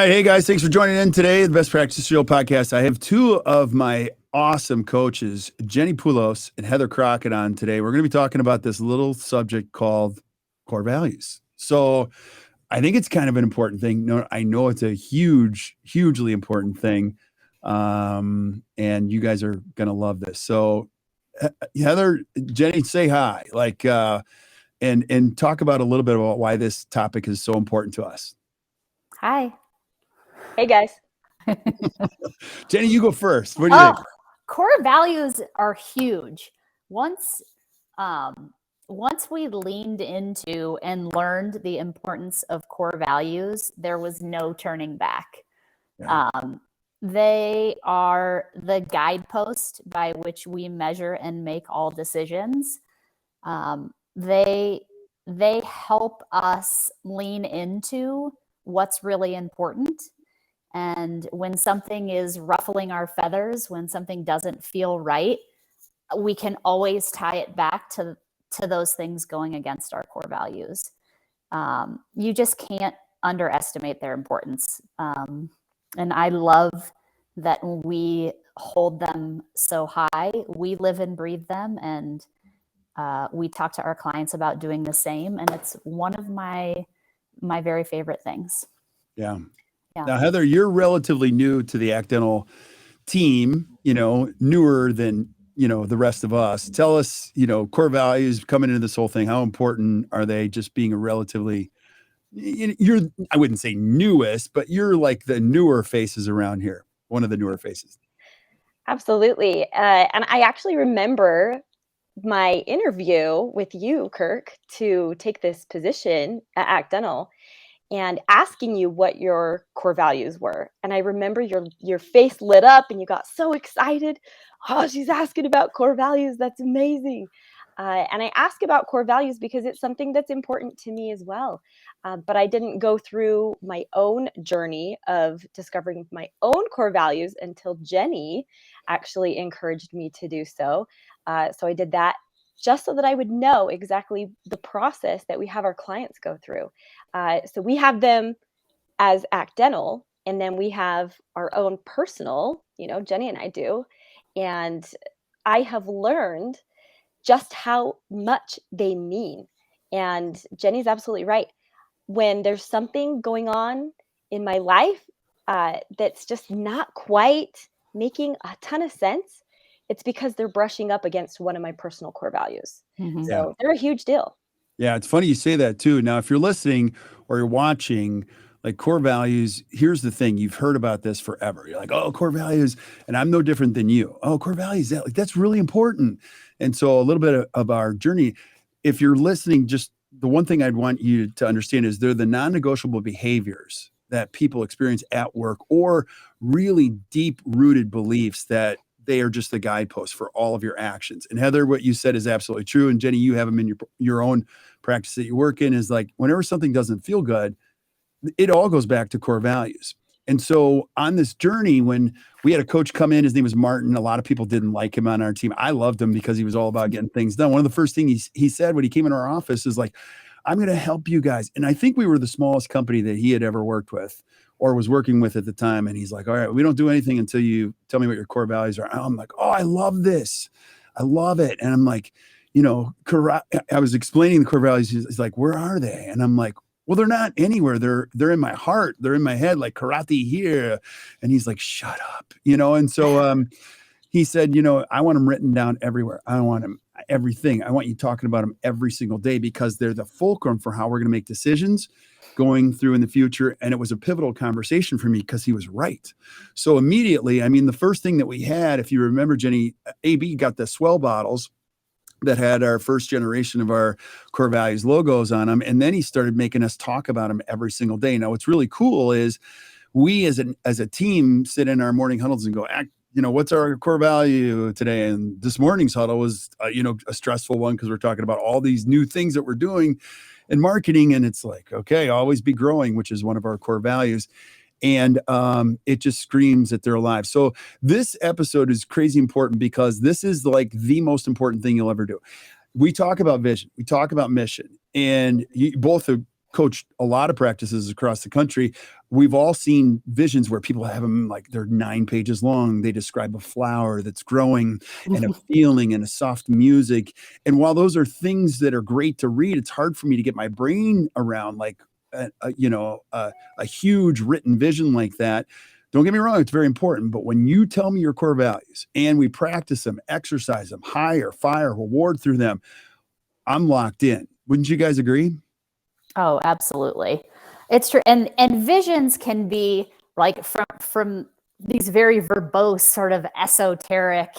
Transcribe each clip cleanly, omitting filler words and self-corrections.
right. Hey, guys. Thanks for joining in today, the Best Practice Show podcast. I have two of my awesome coaches, Jenni Poulos and Heather Crockett, on today. We're going to be talking about this little subject called core values. So I think it's kind of an important thing. No, I know it's a hugely important thing. And you guys are going to love this. So Heather, Jenni, say hi, and talk about a little bit about why this topic is so important to us. Hi. Hey, guys. Jenni, you go first. What do you think? Core values are huge. Once we leaned into and learned the importance of core values, there was no turning back. Yeah. They are the guidepost by which we measure and make all decisions. They help us lean into what's really important. And when something is ruffling our feathers, when something doesn't feel right, we can always tie it back to those things going against our core values. You just can't underestimate their importance. And I love that we hold them so high. We live and breathe them, and we talk to our clients about doing the same. And it's one of my very favorite things. Yeah. Now, Heather, you're relatively new to the ActDental team, newer than, the rest of us. Tell us, core values coming into this whole thing. How important are they, just being a relatively, I wouldn't say newest, but you're like the newer faces around here. One of the newer faces. Absolutely. And I actually remember my interview with you, Kirk, to take this position at ActDental, and asking you what your core values were. And I remember your face lit up and you got so excited. Oh, she's asking about core values. That's amazing. And I ask about core values because it's something that's important to me as well. But I didn't go through my own journey of discovering my own core values until Jenni actually encouraged me to do so. So I did that just so that I would know exactly the process that we have our clients go through. So we have them as ActDental, and then we have our own personal, Jenni and I do. And I have learned just how much they mean. And Jenni's absolutely right. When there's something going on in my life that's just not quite making a ton of sense, it's because they're brushing up against one of my personal core values. Mm-hmm. So they're a huge deal. Yeah, it's funny you say that too. Now, if you're listening or you're watching, like core values, here's the thing. You've heard about this forever. You're like, oh, core values. And I'm no different than you. Oh, core values, that's really important. And so a little bit of our journey, if you're listening, just the one thing I'd want you to understand is they're the non-negotiable behaviors that people experience at work, or really deep-rooted beliefs that they are just the guideposts for all of your actions. And Heather, what you said is absolutely true. And Jenni, you have them in your own practice that you work in, is like, whenever something doesn't feel good, it all goes back to core values. And so on this journey, when we had a coach come in, his name was Martin. A lot of people didn't like him on our team. I loved him because he was all about getting things done. One of the first things he said when he came in our office is like, I'm going to help you guys. And I think we were the smallest company that he had ever worked with or was working with at the time. And he's like, all right, we don't do anything until you tell me what your core values are. And I'm like, oh, I love this. I love it. And I'm like, I was explaining the core values. He's like, where are they? And I'm like, well, they're not anywhere. They're in my heart. They're in my head, like karate here. And he's like, shut up, And so he said, I want them written down everywhere. I want them everything. I want you talking about them every single day, because they're the fulcrum for how we're going to make decisions going through in the future. And it was a pivotal conversation for me because he was right. So immediately, the first thing that we had, if you remember, Jenni, AB got the Swell bottles that had our first generation of our core values logos on them. And then he started making us talk about them every single day. Now, what's really cool is we as a team sit in our morning huddles and go, what's our core value today? And this morning's huddle was, a stressful one because we're talking about all these new things that we're doing in marketing. And it's like, okay, always be growing, which is one of our core values. And it just screams that they're alive. So this episode is crazy important because this is like the most important thing you'll ever do. We talk about vision. We talk about mission. And you both have coached a lot of practices across the country. we've all seen visions where people have them like they're 9 pages long. They describe a flower that's growing and a feeling and a soft music. And while those are things that are great to read, it's hard for me to get my brain around like a huge written vision like that. Don't get me wrong, it's very important. But when you tell me your core values and we practice them, exercise them, hire, fire, reward through them, I'm locked in. Wouldn't you guys agree? Oh, absolutely. It's true. And visions can be like from these very verbose, sort of esoteric,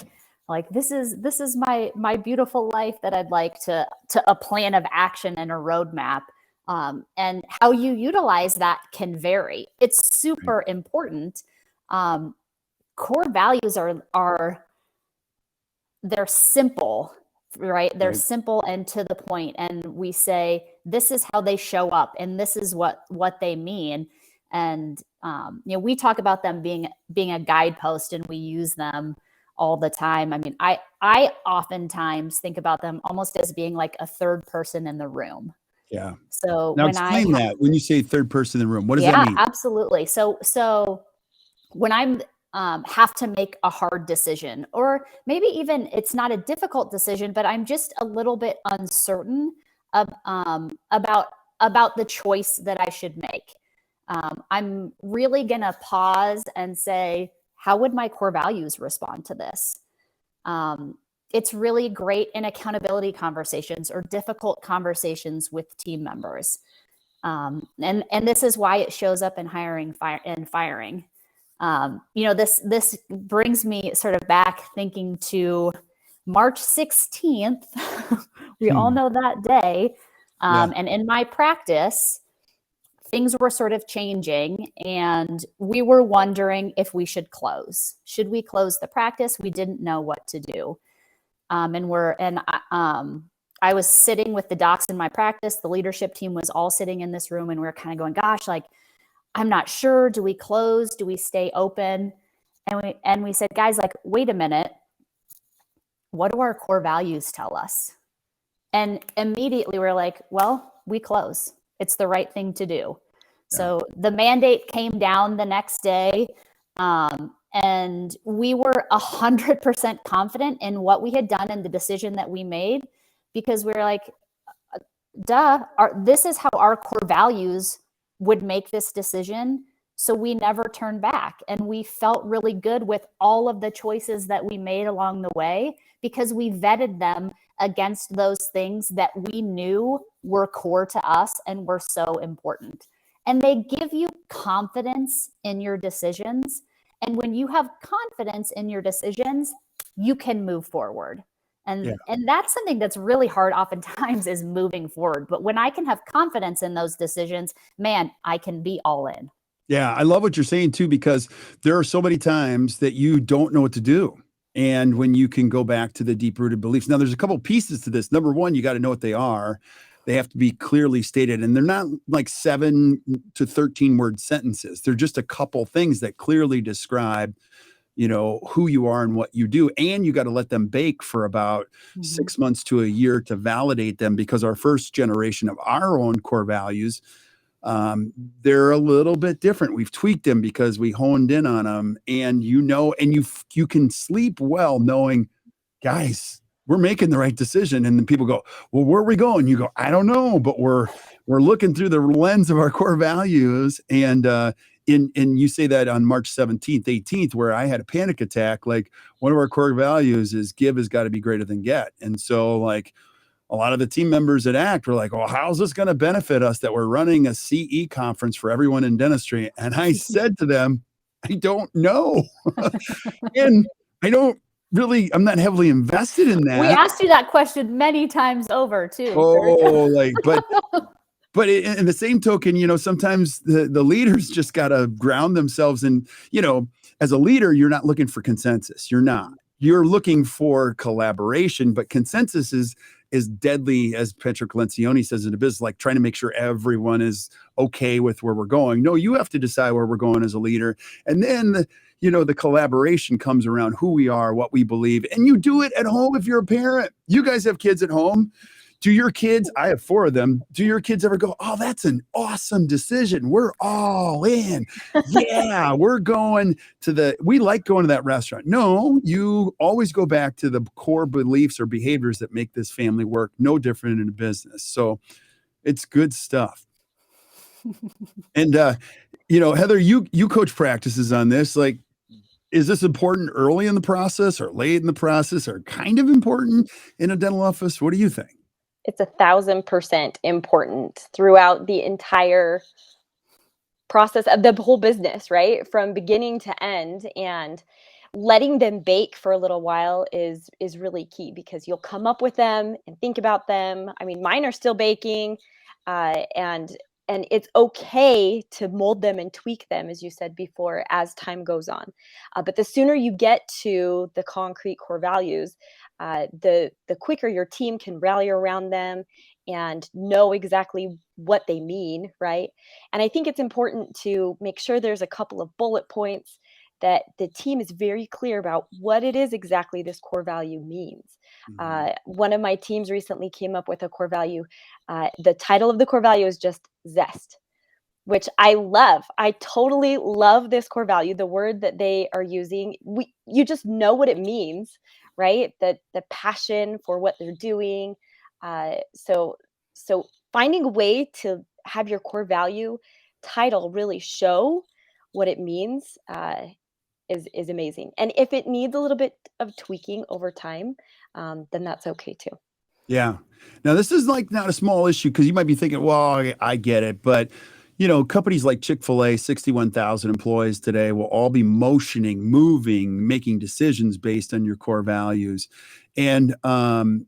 like this is my beautiful life that I'd like to a plan of action and a roadmap. And how you utilize that can vary. It's super important. Core values are they're simple, right? They're simple and to the point. And we say, this is how they show up and this is what they mean. And, we talk about them being a guidepost, and we use them all the time. I mean, I oftentimes think about them almost as being like a third person in the room. Yeah. So Now explain that when you say third person in the room, what does that mean? Yeah, absolutely. So when I'm have to make a hard decision, or maybe even it's not a difficult decision, but I'm just a little bit uncertain about the choice that I should make. I'm really going to pause and say, how would my core values respond to this? It's really great in accountability conversations or difficult conversations with team members. And this is why it shows up in hiring and firing. This brings me sort of back thinking to March 16th. We all know that day. And in my practice, things were sort of changing, and we were wondering if we should close. Should we close the practice? We didn't know what to do. I was sitting with the docs in my practice. The leadership team was all sitting in this room, and we were kind of going, gosh, like, I'm not sure. Do we close? Do we stay open? And we said, guys, like, wait a minute. What do our core values tell us? And immediately we're like, well, we close. It's the right thing to do. Yeah. So the mandate came down the next day. And we were 100% confident in what we had done and the decision that we made, because we were like, this is how our core values would make this decision. So we never turned back. And we felt really good with all of the choices that we made along the way, because we vetted them against those things that we knew were core to us and were so important. And they give you confidence in your decisions. And when you have confidence in your decisions, you can move forward. And that's something that's really hard oftentimes, is moving forward. But when I can have confidence in those decisions, man, I can be all in. Yeah, I love what you're saying too, because there are so many times that you don't know what to do. And when you can go back to the deep-rooted beliefs. Now, there's a couple pieces to this. Number one, you got to know what they are. They have to be clearly stated. And they're not like 7 to 13 word sentences. They're just a couple things that clearly describe, who you are and what you do. And you got to let them bake for about 6 months to a year to validate them, because our first generation of our own core values, they're a little bit different. We've tweaked them because we honed in on them, and you can sleep well knowing, guys, we're making the right decision. And then people go, well, where are we going? You go, I don't know, but we're looking through the lens of our core values. And you say that on March 17th, 18th, where I had a panic attack, like one of our core values is give has got to be greater than get. And so like, a lot of the team members at ACT were like, well, how's this going to benefit us that we're running a CE conference for everyone in dentistry? And I said to them, I don't know. And I'm not heavily invested in that. We asked you that question many times over too. But in the same token, sometimes the leaders just got to ground themselves. And, as a leader, you're not looking for consensus. You're not. You're looking for collaboration, but consensus is deadly, as Patrick Lencioni says in the business, like trying to make sure everyone is okay with where we're going. No, you have to decide where we're going as a leader. And then, the collaboration comes around who we are, what we believe. And you do it at home if you're a parent. You guys have kids at home. Do your kids, I have 4 of them, do your kids ever go, oh, that's an awesome decision, we're all in, yeah, we're going to we like going to that restaurant? No, you always go back to the core beliefs or behaviors that make this family work, no different in a business. So it's good stuff. And Heather, you coach practices on this. Like, is this important early in the process or late in the process, or kind of important in a dental office? What do you think? It's 1,000% important throughout the entire process of the whole business, right? From beginning to end. And letting them bake for a little while is really key, because you'll come up with them and think about them. I mean, mine are still baking, and it's okay to mold them and tweak them, as you said before, as time goes on. But the sooner you get to the concrete core values, the quicker your team can rally around them and know exactly what they mean, right? And I think it's important to make sure there's a couple of bullet points that the team is very clear about what it is exactly this core value means. One of my teams recently came up with a core value. The title of the core value is just zest, which I love. I totally love this core value, the word that they are using. You just know what it means, right? The passion for what they're doing. So finding a way to have your core value title really show what it means is amazing. And if it needs a little bit of tweaking over time, then that's okay too. Yeah. Now, this is like not a small issue, because you might be thinking, well, I get it. But, companies like Chick-fil-A, 61,000 employees today, will all be motioning, moving, making decisions based on your core values. And,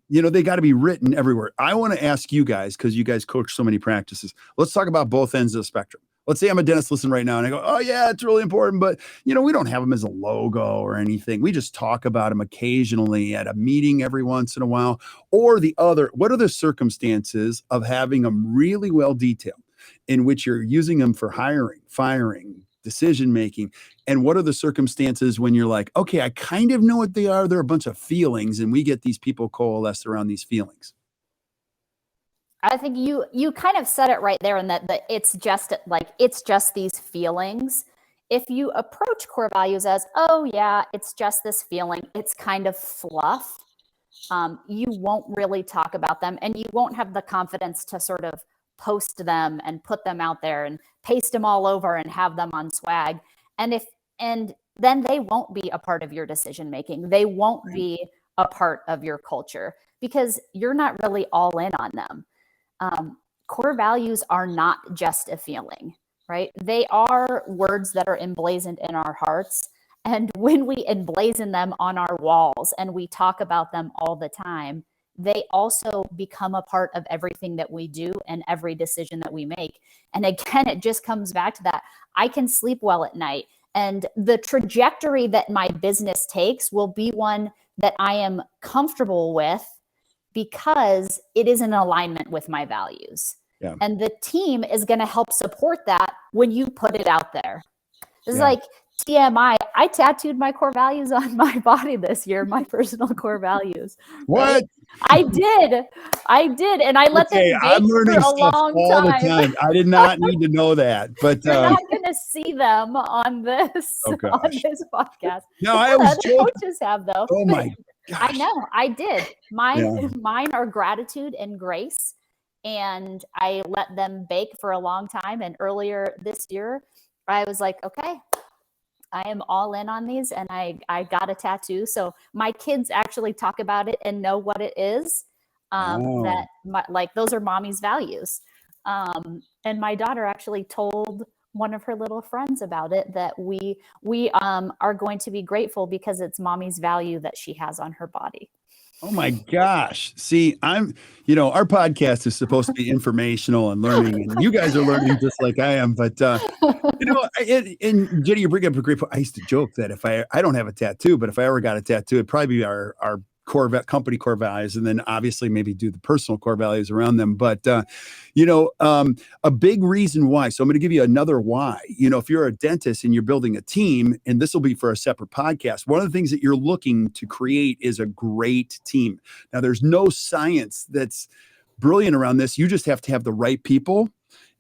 they got to be written everywhere. I want to ask you guys, because you guys coach so many practices. Let's talk about both ends of the spectrum. Let's say I'm a dentist listening right now and I go, oh yeah, it's really important, but we don't have them as a logo or anything. We just talk about them occasionally at a meeting every once in a while. Or what are the circumstances of having them really well detailed, in which you're using them for hiring, firing, decision-making? And what are the circumstances when you're like, okay, I kind of know what they are. They're a bunch of feelings, and we get these people coalesced around these feelings. I think you kind of said it right there, in that it's just these feelings. If you approach core values as, oh yeah, it's just this feeling, it's kind of fluff, you won't really talk about them, and you won't have the confidence to sort of post them and put them out there and paste them all over and have them on swag. And then they won't be a part of your decision making. They won't be a part of your culture, because you're not really all in on them. Core values are not just a feeling, right? They are words that are emblazoned in our hearts. And when we emblazon them on our walls and we talk about them all the time, they also become a part of everything that we do and every decision that we make. And again, it just comes back to that. I can sleep well at night, and the trajectory that my business takes will be one that I am comfortable with, because it is in alignment with my values. Yeah. And the team is going to help support that when you put it out there. This is like TMI. I tattooed my core values on my body this year, my personal core values. What? I did. And I let them bake I'm learning for a stuff long all time. the time. I did not need to know that, but you're not going to see them on this podcast. No, I was joking. Coaches have, though. Oh my gosh. I know. I did. Mine are gratitude and grace, and I let them bake for a long time. And earlier this year, I was like, okay, I am all in on these, and I got a tattoo. So my kids actually talk about it and know what it is. Those are mommy's values. And my daughter actually told one of her little friends about it, that we are going to be grateful because it's mommy's value that she has on her body. Oh my gosh. See, our podcast is supposed to be informational and learning, and you guys are learning just like I am. But, and Jenni, you bring up a great point. I used to joke that if I don't have a tattoo, but if I ever got a tattoo, it'd probably be our company core values, and then obviously maybe do the personal core values around them. But, a big reason why, so I'm going to give you another why, if you're a dentist and you're building a team, and this will be for a separate podcast, one of the things that you're looking to create is a great team. Now, there's no science that's brilliant around this. You just have to have the right people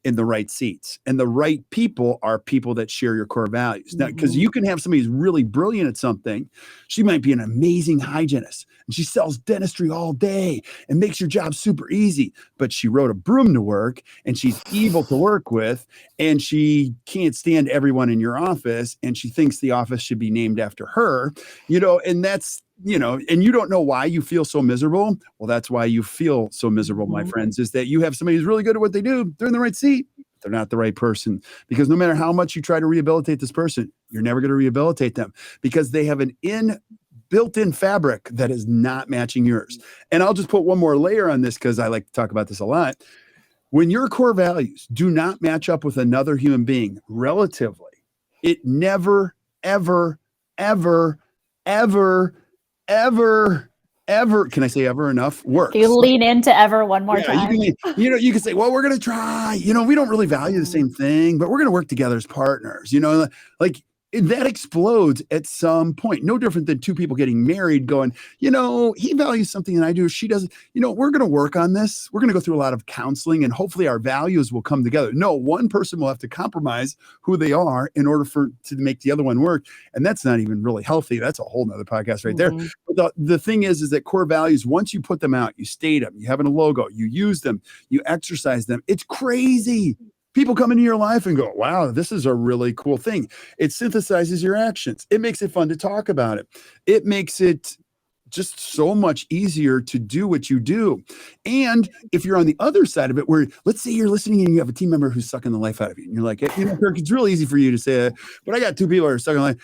in the right seats, and the right people are people that share your core values. Now, because you can have somebody who's really brilliant at something. She might be an amazing hygienist and she sells dentistry all day and makes your job super easy, but she rode a broom to work and she's evil to work with, and she can't stand everyone in your office, and she thinks the office should be named after her, and that's, and you don't know why you feel so miserable. Well, that's why you feel so miserable, my friends, is that you have somebody who's really good at what they do. They're in the right seat. They're not the right person, because no matter how much you try to rehabilitate this person, you're never going to rehabilitate them, because they have an built-in fabric that is not matching yours. And I'll just put one more layer on this, because I like to talk about this a lot. When your core values do not match up with another human being relatively, it never, ever, ever, ever, ever, can I say ever enough, works. You lean into ever one more time. You can say, well, we're going to try, we don't really value the same thing, but we're going to work together as partners, like that explodes at some point. No different than two people getting married going, he values something and I do, she doesn't, we're going to work on this. We're going to go through a lot of counseling and hopefully our values will come together. No, one person will have to compromise who they are in order to make the other one work. And that's not even really healthy. That's a whole nother podcast right there. But the thing is that core values, once you put them out, you state them, you have a logo, you use them, you exercise them. It's crazy. People come into your life and go, wow, this is a really cool thing. It synthesizes your actions. It makes it fun to talk about it. It makes it just so much easier to do what you do. And if you're on the other side of it, where let's say you're listening and you have a team member who's sucking the life out of you, and you're like, Kirk, it's really easy for you to say that, but I got two people who are sucking the life.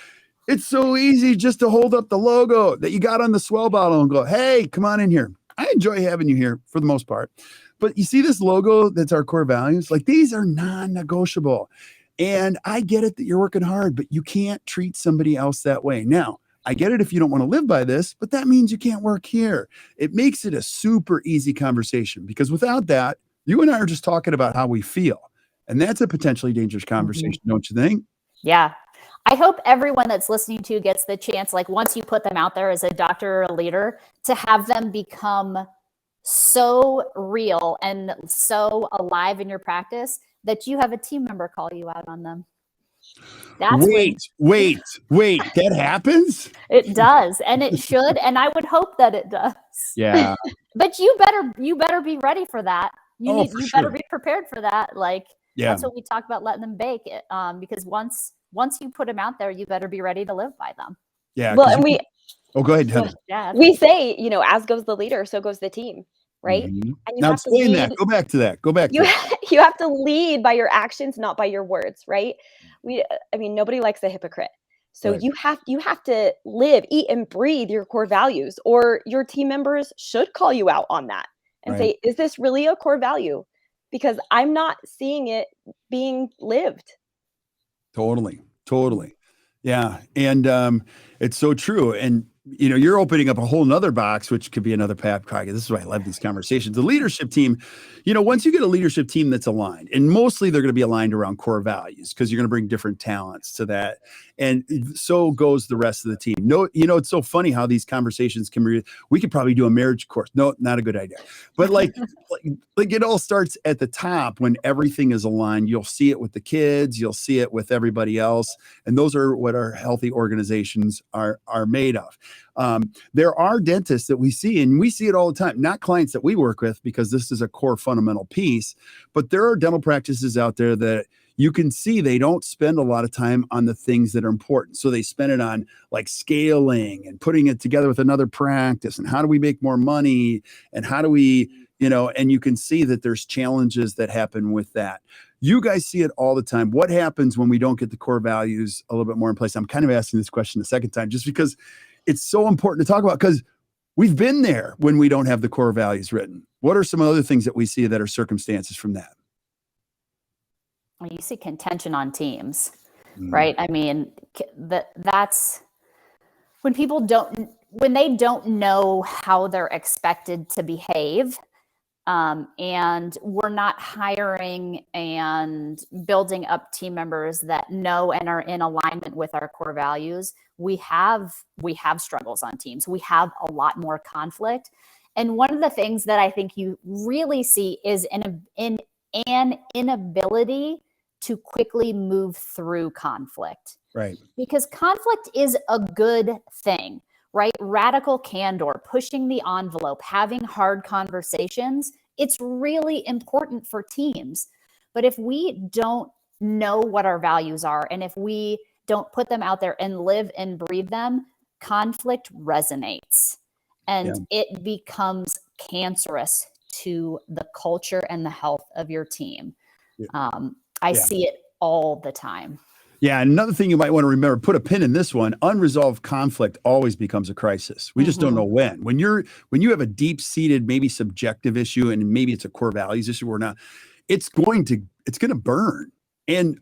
It's so easy just to hold up the logo that you got on the Swell bottle and go, hey, come on in here. I enjoy having you here for the most part. But you see this logo that's our core values? Like, these are non-negotiable. And I get it that you're working hard, but you can't treat somebody else that way. Now, I get it if you don't want to live by this, but that means you can't work here. It makes it a super easy conversation, because without that, you and I are just talking about how we feel. And that's a potentially dangerous conversation, don't you think? Yeah. I hope everyone that's listening to gets the chance, like once you put them out there as a doctor or a leader, to have them become so real and so alive in your practice that you have a team member call you out on them. That's wait, that happens? It does, and it should, and I would hope that it does. Yeah. But you better be ready for that. You better be prepared for that. Like, that's what we talk about, letting them bake it. Because once you put them out there, you better be ready to live by them. Yeah. Well, and go ahead, Heather. Yeah. We say, as goes the leader, so goes the team, right? And you now have to explain lead, that. Go back to that. You have to lead by your actions, not by your words, right? Nobody likes a hypocrite. So right. you have to live, eat, and breathe your core values, or your team members should call you out on that and say, is this really a core value? Because I'm not seeing it being lived. Totally. Yeah. And it's so true. And you're opening up a whole nother box, which could be another path. This is why I love these conversations. The leadership team, once you get a leadership team that's aligned, and mostly they're going to be aligned around core values, because you're going to bring different talents to that. And so goes the rest of the team. It's so funny how these conversations can be, we could probably do a marriage course. No, not a good idea. But like it all starts at the top when everything is aligned. You'll see it with the kids, you'll see it with everybody else. And those are what our healthy organizations are made of. There are dentists that we see, and we see it all the time, not clients that we work with, because this is a core fundamental piece, but there are dental practices out there that you can see they don't spend a lot of time on the things that are important. So they spend it on like scaling and putting it together with another practice, and how do we make more money, and how do we, and you can see that there's challenges that happen with that. You guys see it all the time. What happens when we don't get the core values a little bit more in place? I'm kind of asking this question a second time, just because it's so important to talk about, because we've been there when we don't have the core values written. What are some other things that we see that are circumstances from that? Well, you see contention on teams, right? I mean, that's when they don't know how they're expected to behave. And we're not hiring and building up team members that know and are in alignment with our core values. We have struggles on teams. We have a lot more conflict. And one of the things that I think you really see is an inability to quickly move through conflict. Right. Because conflict is a good thing, right? Radical candor, pushing the envelope, having hard conversations, it's really important for teams. But if we don't know what our values are, and if we don't put them out there and live and breathe them, conflict resonates and it becomes cancerous to the culture and the health of your team. I see it all the time. Yeah. And another thing you might want to remember, put a pin in this one, unresolved conflict always becomes a crisis. We just don't know when. When you have a deep-seated, maybe subjective issue, and maybe it's a core values issue or not, it's going to burn. And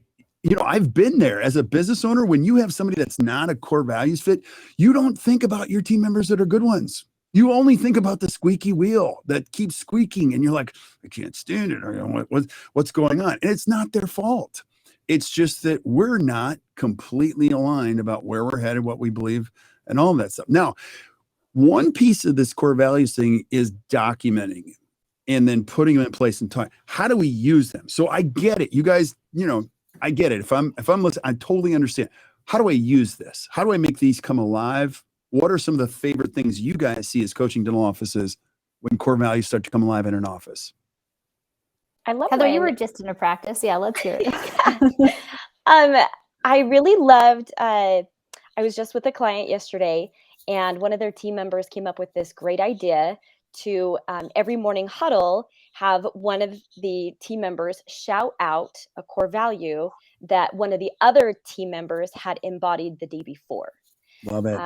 I've been there as a business owner. When you have somebody that's not a core values fit, you don't think about your team members that are good ones. You only think about the squeaky wheel that keeps squeaking, and you're like, I can't stand it. Or what's going on? And it's not their fault. It's just that we're not completely aligned about where we're headed, what we believe, and all of that stuff. Now, one piece of this core values thing is documenting and then putting them in place and time. How do we use them? So I get it. You guys, I get it. If I'm listening, I totally understand. How do I use this? How do I make these come alive? What are some of the favorite things you guys see as coaching dental offices when core values start to come alive in an office? I love Heather, you were just in a practice. Yeah, let's hear it. I really loved, I was just with a client yesterday, and one of their team members came up with this great idea to every morning huddle, have one of the team members shout out a core value that one of the other team members had embodied the day before. Love it.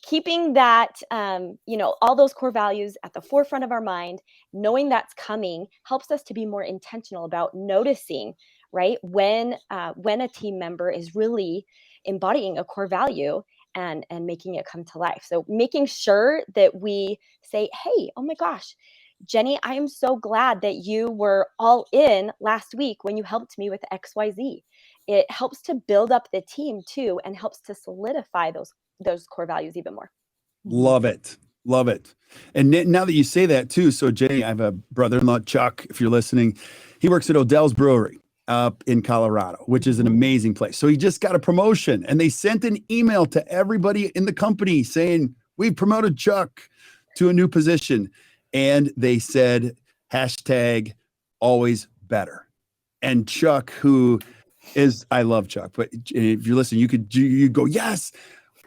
Keeping that, all those core values at the forefront of our mind, knowing that's coming helps us to be more intentional about noticing, right? When a team member is really embodying a core value and making it come to life. So making sure that we say, hey, oh my gosh, Jenni, I am so glad that you were all in last week when you helped me with XYZ. It helps to build up the team too, and helps to solidify those core values even more. Love it. Love it. And now that you say that too, so Jenni, I have a brother-in-law, Chuck, if you're listening, he works at Odell's Brewery up in Colorado, which is an amazing place. So he just got a promotion, and they sent an email to everybody in the company saying, we've promoted Chuck to a new position. And they said, #always better. And Chuck, who is, I love Chuck, but if you're listening, you go, yes.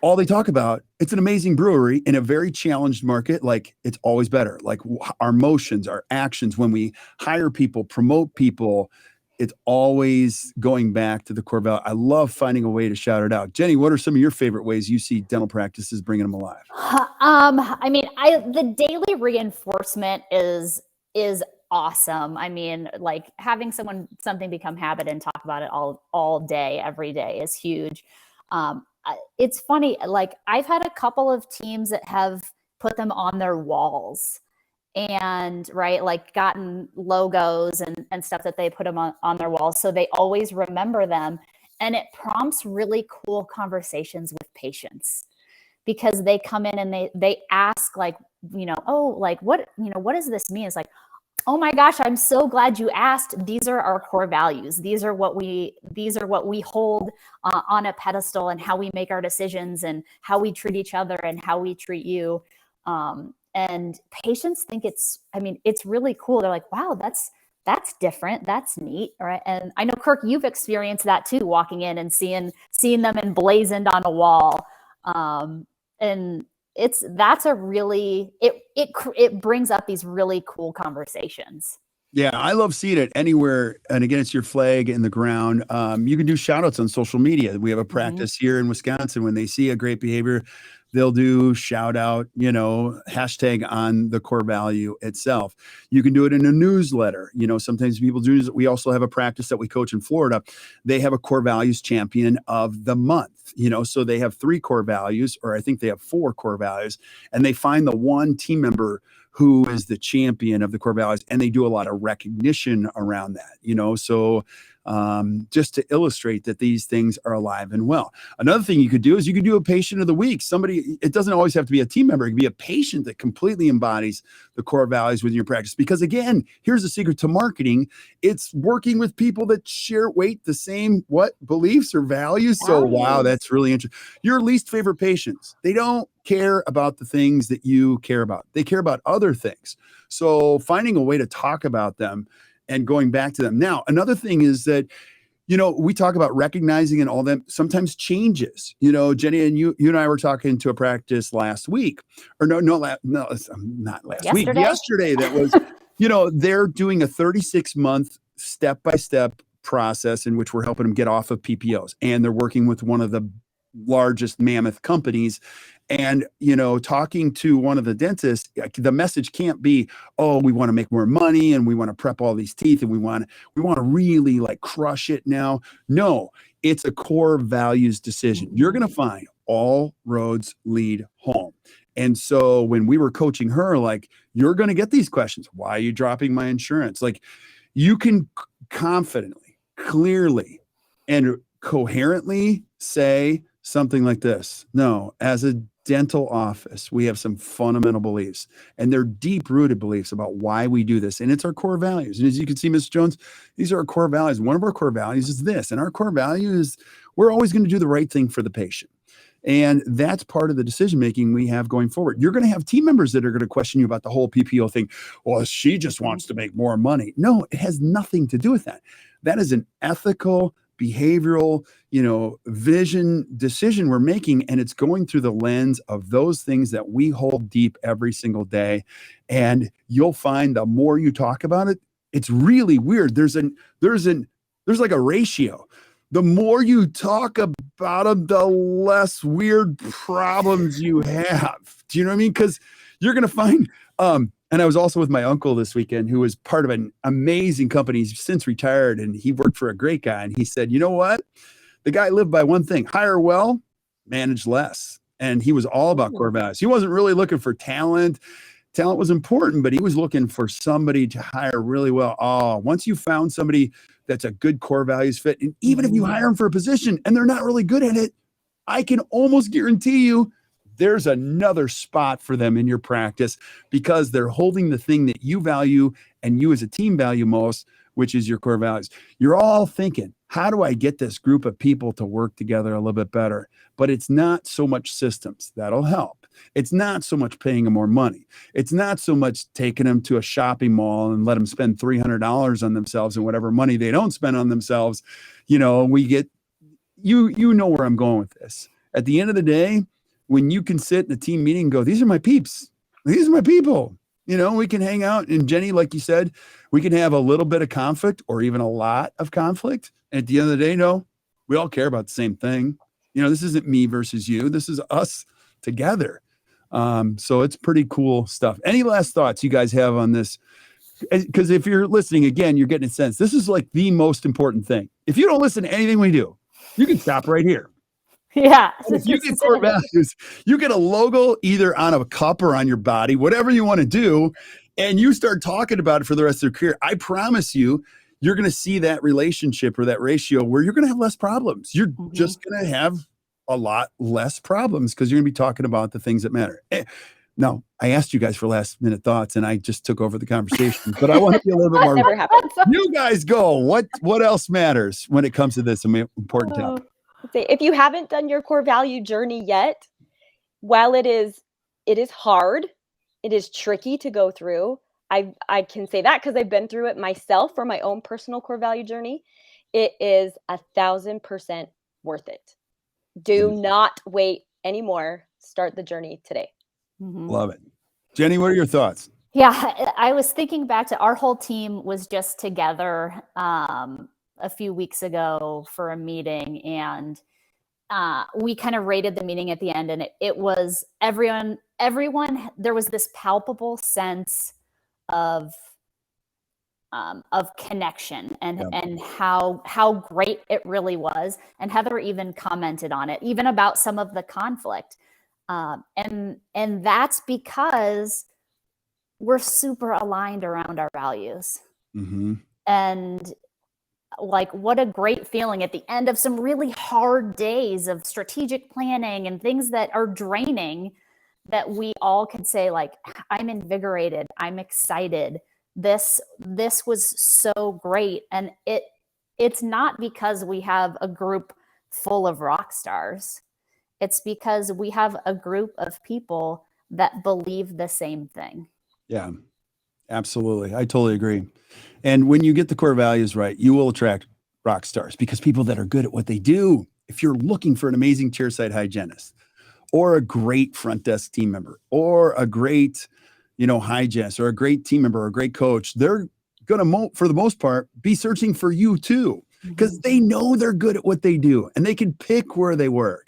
All they talk about, it's an amazing brewery in a very challenged market. Like, it's always better. Like, our motions, our actions, when we hire people, promote people, it's always going back to the core value. I love finding a way to shout it out. Jenni, what are some of your favorite ways you see dental practices bringing them alive? The daily reinforcement is awesome. I mean, like, having something become habit and talk about it all day, every day is huge. It's funny, like, I've had a couple of teams that have put them on their walls and, right, like, gotten logos and stuff that they put them on their walls. So they always remember them. And it prompts really cool conversations with patients, because they come in and they ask, like, what does this mean? It's like, oh my gosh, I'm so glad you asked. These are our core values. These are what we hold on a pedestal, and how we make our decisions, and how we treat each other, and how we treat you. And patients think it's really cool. They're like, wow, that's different. That's neat. Right. And I know, Kirk, you've experienced that too, walking in and seeing them emblazoned on a wall. And it brings up these really cool conversations. Yeah, I love seeing it anywhere. And again, it's your flag in the ground. You can do shout outs on social media. We have a practice here in Wisconsin. When they see a great behavior, they'll do shout out, hashtag on the core value itself. You can do it in a newsletter. Sometimes people do. We also have a practice that we coach in Florida. They have a core values champion of the month. So they have 3 core values, or I think they have 4 core values, and they find the one team member who is the champion of the core values, and they do a lot of recognition around that. So just to illustrate that these things are alive and well. Another thing you could do is you could do a patient of the week. Somebody, it doesn't always have to be a team member. It could be a patient that completely embodies the core values within your practice. Because again, here's the secret to marketing. It's working with people that share the same beliefs or values. So wow, that's really interesting. Your least favorite patients, they don't care about the things that you care about. They care about other things. So finding a way to talk about them and going back to them. Now, another thing is that, we talk about recognizing and all that sometimes changes. Jenny, and you and I were talking to a practice last week, or not last week, yesterday. That was, they're doing a 36-month step-by-step process in which we're helping them get off of PPOs. And they're working with one of the largest mammoth companies. And, talking to one of the dentists, the message can't be, oh, we want to make more money and we want to prep all these teeth and we want to really like crush it now. No, it's a core values decision. You're going to find all roads lead home. And so when we were coaching her, like, you're going to get these questions. Why are you dropping my insurance? Like, you can confidently, clearly, and coherently say something like this. No, as a dental office, we have some fundamental beliefs, and they're deep-rooted beliefs about why we do this. And it's our core values. And as you can see, Ms. Jones, these are our core values. One of our core values is this. And our core value is we're always going to do the right thing for the patient. And that's part of the decision-making we have going forward. You're going to have team members that are going to question you about the whole PPO thing. Well, she just wants to make more money. No, it has nothing to do with that. That is an ethical, behavioral, vision decision we're making. And it's going through the lens of those things that we hold deep every single day. And you'll find the more you talk about it, it's really weird. There's like a ratio. The more you talk about them, the less weird problems you have. Do you know what I mean? Because you're going to find, and I was also with my uncle this weekend, who was part of an amazing company. He's since retired, and he worked for a great guy. And he said, you know what? The guy lived by one thing: hire well, manage less. And he was all about core values. He wasn't really looking for talent. Talent was important, but he was looking for somebody to hire really well. Oh, once you found somebody that's a good core values fit, and even if you hire them for a position and they're not really good at it, I can almost guarantee you there's another spot for them in your practice, because they're holding the thing that you value and you as a team value most, which is your core values. You're all thinking, how do I get this group of people to work together a little bit better? But it's not so much systems that'll help. It's not so much paying them more money. It's not so much taking them to a shopping mall and let them spend $300 on themselves and whatever money they don't spend on themselves. We get, you know where I'm going with this. At the end of the day, when you can sit in a team meeting and go, these are my peeps. These are my people. We can hang out. And Jenny, like you said, we can have a little bit of conflict or even a lot of conflict. And at the end of the day, no, we all care about the same thing. This isn't me versus you. This is us together. So it's pretty cool stuff. Any last thoughts you guys have on this? Because if you're listening, again, you're getting a sense. This is like the most important thing. If you don't listen to anything we do, you can stop right here. Yeah. If you get core values, you get a logo either on a cup or on your body, whatever you want to do, and you start talking about it for the rest of your career. I promise you, you're going to see that relationship or that ratio where you're going to have less problems. You're just going to have a lot less problems because you're going to be talking about the things that matter. Now, I asked you guys for last minute thoughts and I just took over the conversation, but I want to be a little bit more. Never happened. You guys go. What else matters when it comes to this important topic? If you haven't done your core value journey yet, while it is hard, it is tricky to go through. I can say that because I've been through it myself for my own personal core value journey. It is 1,000% worth it. Do not wait anymore. Start the journey today. Love it. Jenny, what are your thoughts? Yeah, I was thinking back to our whole team was just together a few weeks ago for a meeting, and we kind of rated the meeting at the end, and it was everyone, there was this palpable sense of connection and how great it really was. And Heather even commented on it, even about some of the conflict. And that's because we're super aligned around our values. And like, what a great feeling at the end of some really hard days of strategic planning and things that are draining, that we all can say, like, I'm invigorated, I'm excited. This was so great. And it's not because we have a group full of rock stars. It's because we have a group of people that believe the same thing. Yeah, absolutely. I totally agree. And when you get the core values right, you will attract rock stars, because people that are good at what they do. If you're looking for an amazing chairside hygienist, or a great front desk team member, or a great, hygienist, or a great team member, or a great coach, they're going to, for the most part, be searching for you too, because they know they're good at what they do and they can pick where they work.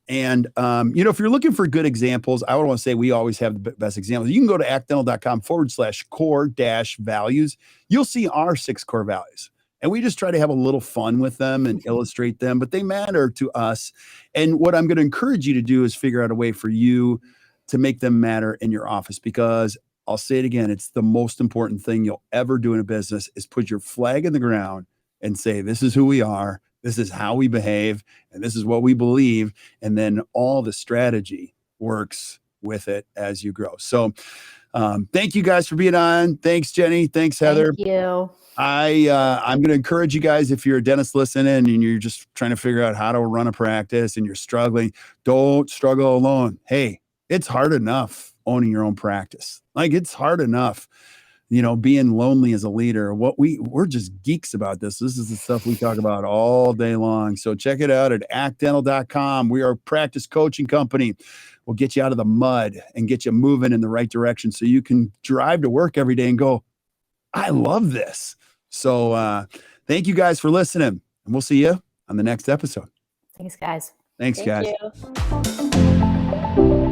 And, if you're looking for good examples, I would want to say we always have the best examples. You can go to actdental.com/core-values. You'll see our 6 core values. And we just try to have a little fun with them and illustrate them, but they matter to us. And what I'm going to encourage you to do is figure out a way for you to make them matter in your office, because I'll say it again, it's the most important thing you'll ever do in a business, is put your flag in the ground and say, this is who we are. This is how we behave, and this is what we believe. And then all the strategy works with it as you grow. So thank you guys for being on. Thanks, Jenny. Thanks, Heather. Thank you. I'm going to encourage you guys, if you're a dentist listening and you're just trying to figure out how to run a practice and you're struggling, don't struggle alone. Hey, it's hard enough owning your own practice. Like, it's hard enough, being lonely as a leader. We're just geeks about this. This is the stuff we talk about all day long. So check it out at actdental.com. We are a practice coaching company. We'll get you out of the mud and get you moving in the right direction, so you can drive to work every day and go, I love this. So thank you guys for listening, and we'll see you on the next episode. Thanks, guys. Thanks, guys. Thank you.